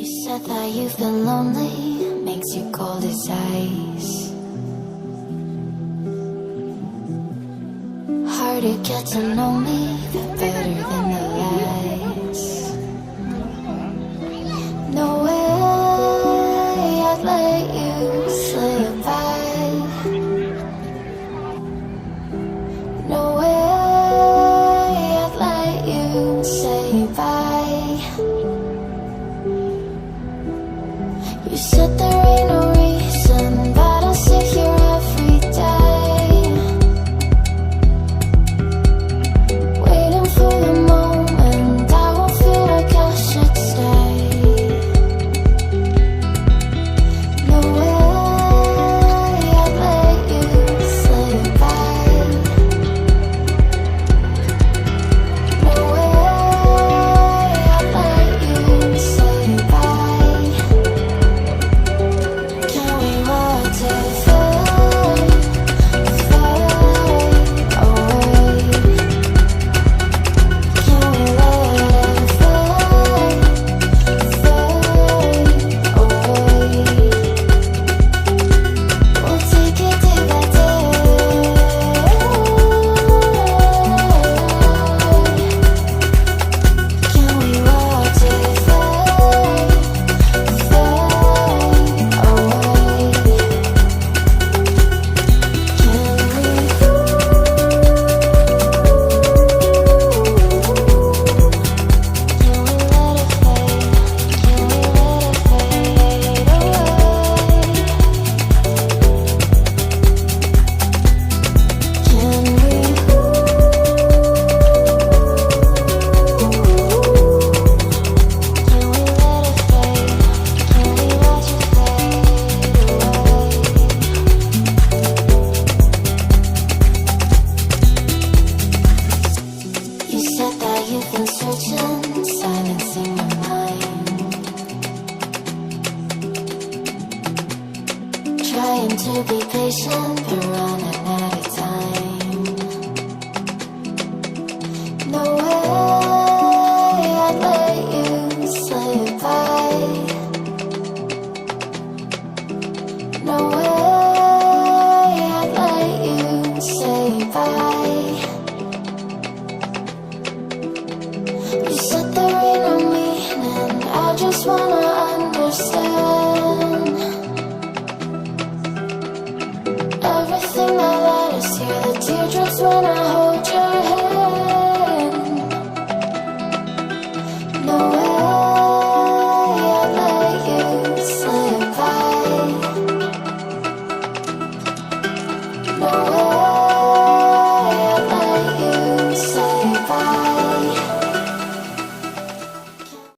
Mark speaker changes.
Speaker 1: You said that you've been lonely, makes you cold as ice. Hard to get to know me, but better than the lies. No way I'd let you slip by. No way I'd let you say bye. You said there ain't no reason, but I'll sit here every day, waiting for the moment I won't feel like I should stay. No way I'd let you slip by. No way I'd let you say bye. Can we watch it fade, fade away? Can we let it fade, fade away? We'll take it day by day. Can we watch it fade, fade away? You said that you've been searching, silencing your mind, trying to be patient, but running out of time. No way I'd let you slip by. No way I'd let you say bye. You said there ain't no meaning, I just wanna understand everything that led us here, the teardrops when I hold your hand. No way I'd let you slip by. No